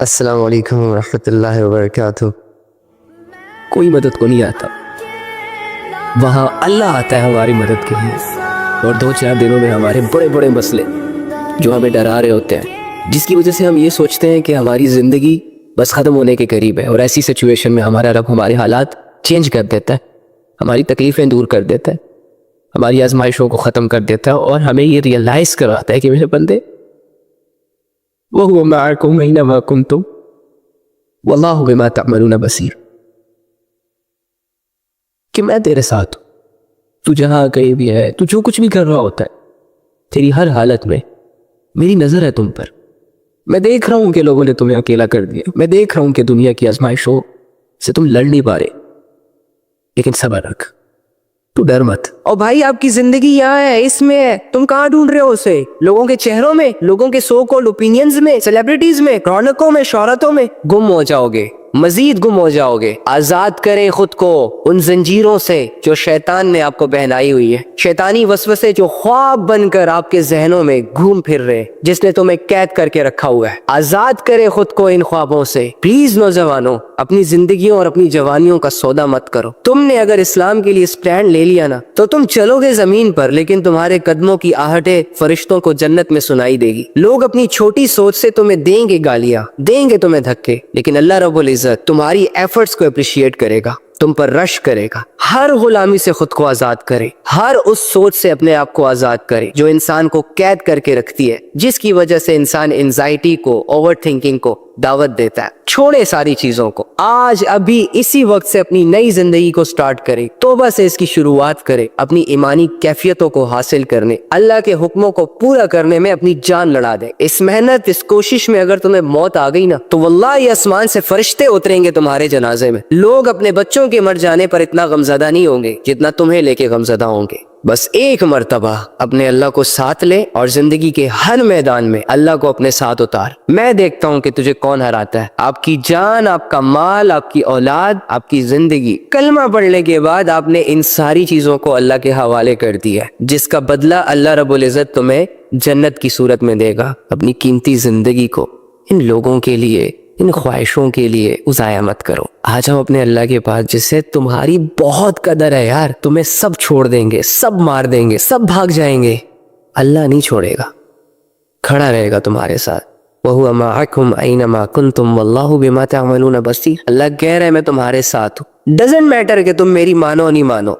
السلام علیکم ورحمۃ اللہ وبرکاتہ۔ کوئی مدد کو نہیں آتا، وہاں اللہ آتا ہے ہماری مدد کے لیے، اور 2-4 دنوں میں ہمارے بڑے بڑے مسئلے جو ہمیں ڈرا رہے ہوتے ہیں، جس کی وجہ سے ہم یہ سوچتے ہیں کہ ہماری زندگی بس ختم ہونے کے قریب ہے، اور ایسی سچویشن میں ہمارا رب ہمارے حالات چینج کر دیتا ہے، ہماری تکلیفیں دور کر دیتا ہے، ہماری آزمائشوں کو ختم کر دیتا ہے، اور ہمیں یہ ریئلائز کرواتا ہے کہ میرے بندے وَهُوَ مَعَكُمْ أَيْنَمَا كُنْتُمْ وَاللَّهُ بِمَا تَعْمَلُونَ بَصِيرٌ، کہ میں تیرے ساتھ ہوں، تو جہاں کہیں بھی ہے، تو جو کچھ بھی کر رہا ہوتا ہے، تیری ہر حالت میں میری نظر ہے تم پر۔ میں دیکھ رہا ہوں کہ لوگوں نے تمہیں اکیلا کر دیا، میں دیکھ رہا ہوں کہ دنیا کی آزمائشوں سے تم لڑ نہیں پا رہے، لیکن صبر رکھ، تو ڈر مت۔ اور بھائی آپ کی زندگی یہاں ہے، اس میں ہے، تم کہاں ڈھونڈ رہے ہو اسے؟ لوگوں کے چہروں میں، لوگوں کے سو کالڈ اوپینینز میں، سیلیبریٹیز میں، رونقوں میں، شہرتوں میں گم ہو جاؤ گے، مزید گم ہو جاؤ گے۔ آزاد کریں خود کو ان زنجیروں سے جو شیطان نے آپ کو پہنائی ہوئی ہے، شیطانی وسوسے جو خواب بن کر آپ کے ذہنوں میں گھوم پھر رہے، جس نے تمہیں قید کر کے رکھا ہوا ہے۔ آزاد کریں خود کو ان خوابوں سے۔ پلیز نوجوانوں، اپنی زندگیوں اور اپنی جوانیوں کا سودا مت کرو۔ تم نے اگر اسلام کے لیے اسٹینڈ لے لیا نا، تو تم چلو گے زمین پر، لیکن تمہارے قدموں کی آہٹیں فرشتوں کو جنت میں سنائی دے گی۔ لوگ اپنی چھوٹی سوچ سے تمہیں دیں گے گالیاں، دیں گے تمہیں دھکے، لیکن اللہ رب العزت تمہاری ایفرٹس کو اپریشیٹ کرے گا، تم پر رش کرے گا۔ ہر غلامی سے خود کو آزاد کرے، ہر اس سوچ سے اپنے آپ کو آزاد کرے جو انسان کو قید کر کے رکھتی ہے، جس کی وجہ سے انسان انزائٹی کو، اوور تھنکنگ کو دعوت دیتا ہے۔ چھوڑے ساری چیزوں کو، آج ابھی اسی وقت سے اپنی نئی زندگی کو سٹارٹ کرے، توبہ سے اس کی شروعات کرے، اپنی ایمانی کیفیتوں کو حاصل کرنے، اللہ کے حکموں کو پورا کرنے میں اپنی جان لڑا دے۔ اس محنت، اس کوشش میں اگر تمہیں موت آ گئی نا، تو واللہ یہ آسمان سے فرشتے اتریں گے تمہارے جنازے میں۔ لوگ اپنے بچوں کے مر جانے پر اتنا غمزدہ نہیں ہوں گے جتنا تمہیں لے کے غمزدہ ہوں گے۔ بس ایک مرتبہ اپنے اللہ کو ساتھ لے، اور زندگی کے ہر میدان میں اللہ کو اپنے ساتھ اتار۔ میں دیکھتا ہوں کہ تجھے کون ہراتا ہے، آپ کی جان، آپ کا مال، آپ کی اولاد، آپ کی زندگی۔ کلمہ پڑھنے کے بعد آپ نے ان ساری چیزوں کو اللہ کے حوالے کر دیا، جس کا بدلہ اللہ رب العزت تمہیں جنت کی صورت میں دے گا۔ اپنی قیمتی زندگی کو ان لوگوں کے لیے، ان خواہشوں کے لیے ضائع مت کرو۔ آ جاؤ اپنے اللہ کے پاس جس سے تمہاری بہت قدر ہے یار۔ تمہیں سب چھوڑ دیں گے، سب مار دیں گے، سب بھاگ جائیں گے، اللہ نہیں چھوڑے گا، کھڑا رہے گا تمہارے ساتھ۔ وَهُوَ مَعَكُمْ أَيْنَمَا كُنْتُمْ وَاللَّهُ بِمَا تَعْمَلُونَ بَصِيرٌ۔ اللہ کہہ رہا ہے میں تمہارے ساتھ ہوں، ڈزنٹ میٹر کہ تم میری مانو نہیں مانو،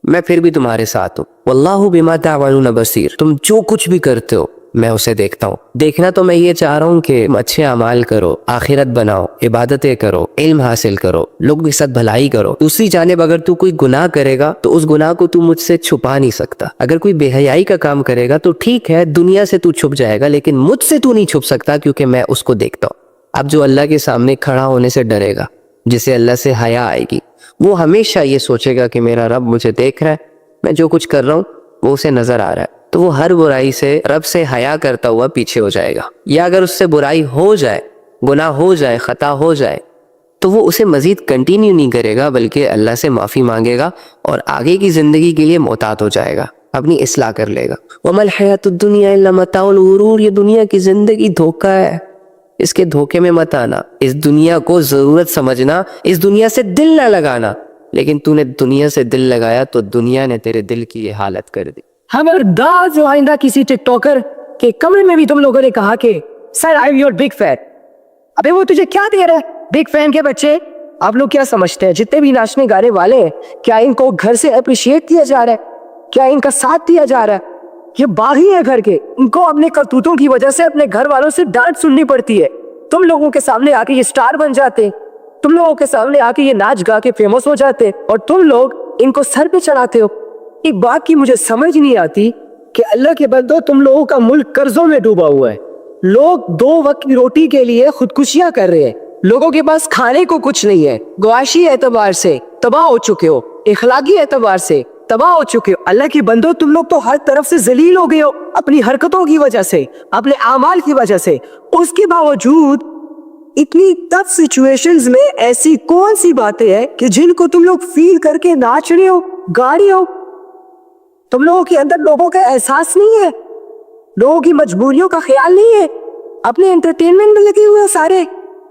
میں پھر بھی تمہارے ساتھ ہوں۔ وَاللَّهُ بِمَا تَعْمَلُونَ بَصِيرٌ، تم جو کچھ بھی کرتے ہو میں اسے دیکھتا ہوں۔ دیکھنا تو میں یہ چاہ رہا ہوں کہ اچھے اعمال کرو، آخرت بناؤ، عبادتیں کرو، علم حاصل کرو، لوگوں کے ساتھ بھلائی کرو۔ دوسری جانب اگر تو کوئی گناہ کرے گا تو اس گناہ کو تو مجھ سے چھپا نہیں سکتا۔ اگر کوئی بے حیائی کا کام کرے گا تو ٹھیک ہے، دنیا سے تو چھپ جائے گا، لیکن مجھ سے تو نہیں چھپ سکتا، کیونکہ میں اس کو دیکھتا ہوں۔ اب جو اللہ کے سامنے کھڑا ہونے سے ڈرے گا، جسے اللہ سے حیا آئے گی، وہ ہمیشہ یہ سوچے گا کہ میرا رب مجھے دیکھ رہا ہے، میں جو کچھ کر رہا ہوں وہ اسے نظر آ رہا ہے، تو وہ ہر برائی سے رب سے حیا کرتا ہوا پیچھے ہو جائے گا۔ یا اگر اس سے برائی ہو جائے، گناہ ہو جائے، خطا ہو جائے، تو وہ اسے مزید کنٹینیو نہیں کرے گا، بلکہ اللہ سے معافی مانگے گا اور آگے کی زندگی کے لیے محتاط ہو جائے گا، اپنی اصلاح کر لے گا۔ وَمَا الْحَيَاةُ الدُّنْيَا إِلَّا مَتَاعُ الْغُرُورِ، یہ دنیا کی زندگی دھوکہ ہے، اس کے دھوکے میں مت آنا، اس دنیا کو ضرورت سمجھنا، اس دنیا سے دل نہ لگانا۔ لیکن تو نے دنیا سے دل لگایا تو دنیا نے تیرے دل کی یہ حالت کر دی۔ خبردار جو آئندہ کسی ٹک ٹاکر کے کمرے میں بھی تم لوگوں نے کہا کہ sir I am your big fan, ابے وہ تجھے کیا دے رہا ہے؟ بگ فین کے بچے، آپ لوگ کیا سمجھتے ہیں جتنے بھی ناچنے گانے والے ہیں، کیا ان کو گھر سے اپریشیٹ کیا جا رہا ہے؟ کیا ان کا ساتھ دیا جا رہا ہے؟ یہ باغی ہے گھر کے، ان کو اپنے کرتوتوں کی وجہ سے اپنے گھر والوں سے ڈانٹ سننی پڑتی ہے۔ تم لوگوں کے سامنے آ کے یہ سٹار بن جاتے، تم لوگوں کے سامنے آ کے یہ ناچ گا کے فیمس ہو جاتے، اور تم لوگ ان کو سر پہ چڑھاتے ہو۔ ایک بات کی مجھے سمجھ نہیں آتی کہ اللہ کے بندو، تم لوگوں کا ملک قرضوں میں ڈوبا ہوا ہے، لوگ 2 وقت کی روٹی کے لیے خودکشیاں کر رہے ہیں، لوگوں کے پاس کھانے کو کچھ نہیں ہے، معاشی اعتبار سے تباہ ہو چکے ہو، اخلاقی اعتبار سے تباہ ہو چکے ہو۔ اللہ کے بندو، تم لوگ تو ہر طرف سے ذلیل ہو گئے ہو اپنی حرکتوں کی وجہ سے، اپنے اعمال کی وجہ سے۔ اس کے باوجود اتنی ٹف سچویشنز میں ایسی کون سی باتیں ہیں کہ جن کو تم لوگ فیل کر کے ناچ رہے ہو، گا رہے ہو؟ تم لوگوں کے اندر لوگوں کا احساس نہیں ہے، لوگوں کی مجبوریوں کا خیال نہیں ہے، اپنے انٹرٹینمنٹ میں لگے ہوئے سارے۔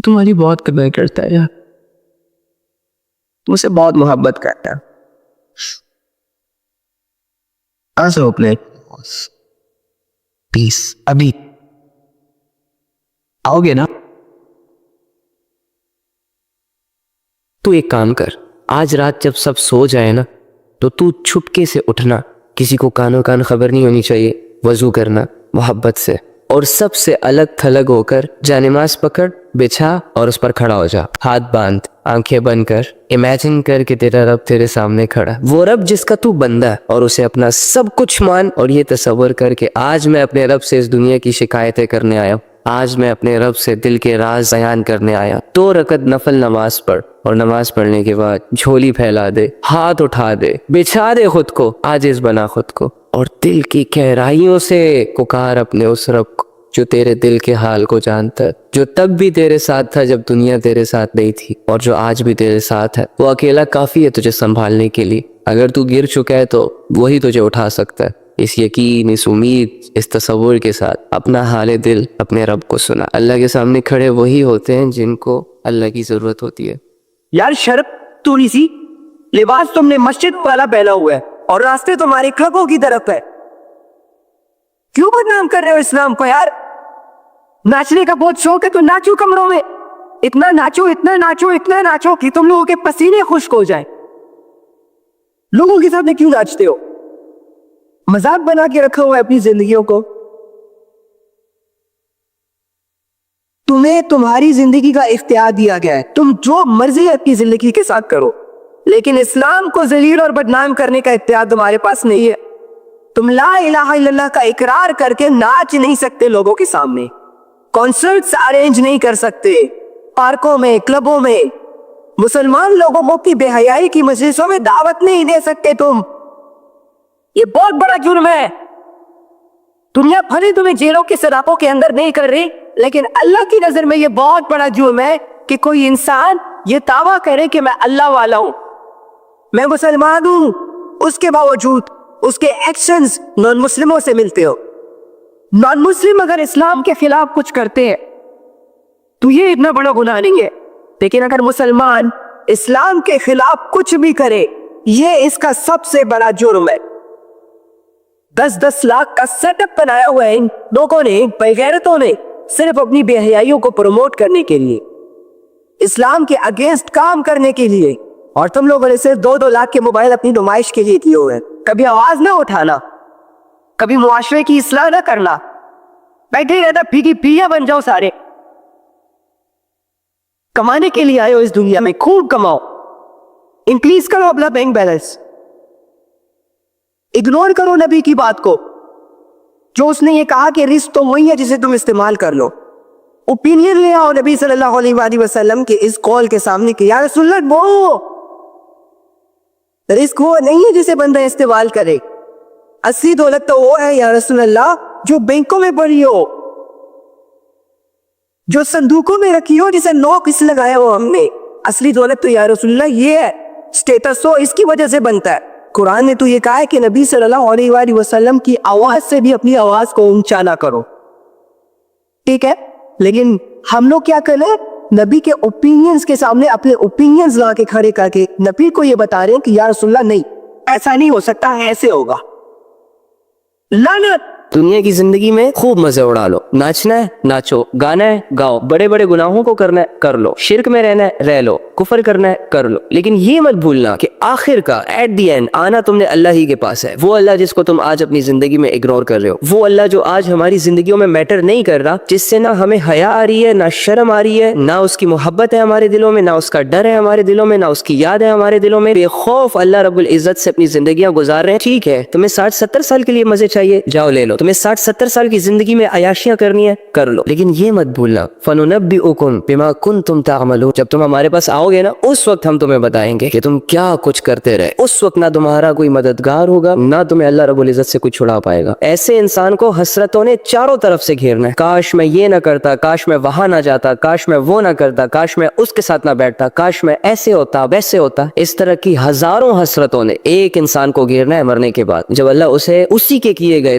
وہ تمہاری بہت قدر کرتا ہے یار, مجھ سے بہت محبت کرتا ہے. آسو اپنے پیس ابھی آؤ گے نا؟ تو ایک کام کر, آج رات جب سب سو جائے نا تو چھپکے سے اٹھنا, کسی کو کانوں کان خبر نہیں ہونی چاہیے, وضو کرنا محبت سے, اور سب سے الگ تھلگ ہو کر جانماز پکڑ, بچھا اور اس پر کھڑا ہو جا, ہاتھ باندھ, آنکھیں بند کر, امیجن کر کہ تیرا رب تیرے سامنے کھڑا, وہ رب جس کا تو بندہ ہے, اور اسے اپنا سب کچھ مان, اور یہ تصور کر کہ آج میں اپنے رب سے اس دنیا کی شکایتیں کرنے آیا ہوں, آج میں اپنے رب سے دل کے راز بیان کرنے آیا. 2 رکعت نفل نماز پڑھ, اور نماز پڑھنے کے بعد جھولی پھیلا دے, ہاتھ اٹھا دے, بچھا دے خود کو, عاجز بنا خود کو, اور دل کی گہرائیوں سے پکار اپنے اس رب کو جو تیرے دل کے حال کو جانتا ہے, جو تب بھی تیرے ساتھ تھا جب دنیا تیرے ساتھ نہیں تھی, اور جو آج بھی تیرے ساتھ ہے. وہ اکیلا کافی ہے تجھے سنبھالنے کے لیے. اگر تو گر چکا ہے تو وہی تجھے اٹھا سکتا ہے. اس یقین, اس امید, اس تصور کے ساتھ اپنا حال دل اپنے رب کو سنا. اللہ کے سامنے کھڑے وہی ہوتے ہیں جن کو اللہ کی ضرورت ہوتی ہے. یار شرم تھوڑی سی, لباس تم نے مسجد والا پہنا ہوا ہے اور راستے تمہارے کھگوں کی طرف ہے, کیوں بدنام کر رہے ہو اسلام کو یار؟ ناچنے کا بہت شوق ہے تو ناچو کمروں میں, اتنا ناچو اتنا ناچو اتنا ناچو کہ تم لوگوں کے پسینے خشک ہو جائیں. لوگوں کے سامنے کیوں ناچتے ہو؟ مذاق بنا کے رکھا ہوا ہے اپنی زندگیوں کو. تمہیں تمہاری زندگی کا اختیار دیا گیا ہے, تم جو مرضی اپنی زندگی کے ساتھ کرو, لیکن اسلام کو ذلیل اور بدنام کرنے کا اختیار تمہارے پاس نہیں ہے. تم لا الہ الا اللہ کا اقرار کر کے ناچ نہیں سکتے لوگوں کے سامنے, کانسرٹس ارینج نہیں کر سکتے, پارکوں میں, کلبوں میں مسلمان لوگوں کی بے حیائی کی مجلسوں میں دعوت نہیں دے سکتے تم. یہ بہت بڑا جرم ہے. دنیا بھلے تمہیں جیلوں کے سراپوں کے اندر نہیں کر رہی, لیکن اللہ کی نظر میں یہ بہت بڑا جرم ہے کہ کوئی انسان یہ دعویٰ کرے کہ میں اللہ والا ہوں, میں مسلمان ہوں, اس کے باوجود اس کے ایکشنز نان مسلموں سے ملتے ہو. نان مسلم اگر اسلام کے خلاف کچھ کرتے ہیں تو یہ اتنا بڑا گناہ نہیں ہے, لیکن اگر مسلمان اسلام کے خلاف کچھ بھی کرے یہ اس کا سب سے بڑا جرم ہے. 10-10 لاکھ کا سیٹ اپ بنایا ہوا ہے ان لوگوں نے, بےغیرتوں نے, صرف اپنی بے حیائیوں کو پروموٹ کرنے کے لیے, اسلام کے اگینسٹ کام کرنے کے لیے. اور تم لوگوں نے صرف 2-2 لاکھ کے موبائل اپنی نمائش کے لیے دیے ہوئے ہیں. کبھی آواز نہ اٹھانا, کبھی معاشرے کی اصلاح نہ کرنا, بیٹھے رہنا بھیگی بھیا بن جاؤ سارے. کمانے کے لیے آئے ہو اس دنیا میں, خوب کماؤ, انکریز کرو اپنا بینک بیلنس, اگنور کرو نبی کی بات کو جو اس نے یہ کہا کہ رزق تو وہی ہے جسے تم استعمال کر لو. اوپینین لے آؤ نبی صلی اللہ علیہ وآلہ وسلم کے اس قول کے سامنے کہ یا رسول اللہ وہ رزق وہ نہیں ہے جسے بندہ استعمال کرے, اصلی دولت تو وہ ہے یا رسول اللہ جو بینکوں میں پڑی ہو, جو صندوقوں میں رکھی ہو, جسے نوک اس لگایا ہو ہم نے. اصلی دولت تو یا رسول اللہ یہ ہے, سٹیٹس ہو اس کی وجہ سے بنتا ہے. قرآن نے تو یہ کہا ہے کہ نبی صلی اللہ علیہ وآلہ وسلم کی آواز سے بھی اپنی آواز کو اونچا نہ کرو, ٹھیک ہے؟ لیکن ہم لوگ کیا کریں, نبی کے اوپینینز کے سامنے اپنے اوپینینز لا کے کھڑے کر کے نبی کو یہ بتا رہے ہیں کہ یا رسول اللہ نہیں, ایسا نہیں ہو سکتا, ایسے ہوگا. لعنت. دنیا کی زندگی میں خوب مزے اڑا لو, ناچنا ہے ناچو, گانا ہے گاؤ, بڑے بڑے گناہوں کو کرنا ہے کر لو, شرک میں رہنا ہے رہ لو, کفر کرنا ہے کر لو, لیکن یہ مت بھولنا کہ آخر کا ایٹ دی اینڈ آنا تم نے اللہ ہی کے پاس ہے. وہ اللہ جس کو تم آج اپنی زندگی میں اگنور کر رہے ہو, وہ اللہ جو آج ہماری زندگیوں میں میٹر نہیں کر رہا, جس سے نہ ہمیں حیا آ رہی ہے, نہ شرم آ رہی ہے, نہ اس کی محبت ہے ہمارے دلوں میں, نہ اس کا ڈر ہے ہمارے دلوں میں, نہ اس کی یاد ہے ہمارے دلوں میں, بے خوف اللہ رب العزت سے اپنی زندگیاں گزار رہے ہیں. ٹھیک ہے, تمہیں 60-70 سال کے لیے مزے چاہیے, جاؤ لے لو. تمہیں 60-70 سال کی زندگی میں عیاشیاں کرنی ہے کر لو, لیکن یہ مت بھولنا فَنُنَبِّئُكُم بِمَا كُنتُمْ تَعْمَلُونَ. جب تم ہمارے پاس آؤ گے نا, اس وقت ہم تمہیں بتائیں گے کہ تم کیا کچھ کرتے رہے. اس وقت نہ تمہارا کوئی مددگار ہوگا, نہ تمہیں اللہ رب العزت سے کچھ چھڑا پائے گا. ایسے انسان کو حسرتوں نے چاروں طرف سے گھیرنا ہے, کاش میں یہ نہ کرتا, کاش میں وہاں نہ جاتا, کاش میں وہ نہ کرتا, کاش میں اس کے ساتھ نہ بیٹھتا, کاش میں ایسے ہوتا ویسے ہوتا. اس طرح کی ہزاروں حسرتوں نے ایک انسان کو گھیرنا ہے مرنے کے بعد, جب اللہ اسے اسی کے کیے گئے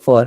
4,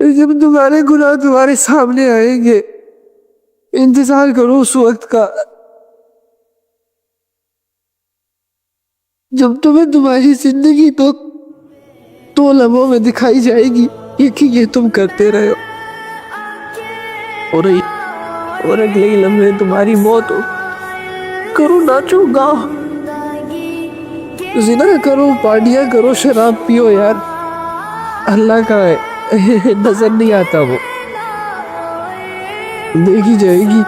جب تمہارے گناہ تمہارے سامنے آئیں گے انتظار کرو اس وقت کا جب تمہیں تمہاری زندگی تو لمحوں میں دکھائی جائے گی کہ یہ تم کرتے رہے ہو اور اگلے ہی لمحے تمہاری موت ہو. کرو ناچو گاؤ زنا کرو پارٹیاں کرو شراب پیو یار اللہ کا ہے نظر نہیں آتا وہ دیکھی جائے گی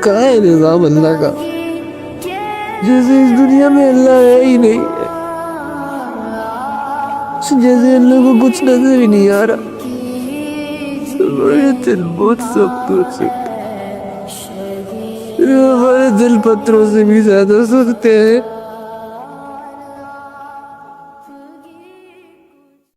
کہاں ہے نظام اللہ کا جیسے اس دنیا میں اللہ ہے ہی نہیں جیسے اللہ کو کچھ نظر ہی نہیں آ رہا ہمارے دل بہت سخت ہو سکتے ہمارے دل پتھروں سے بھی زیادہ سخت ہے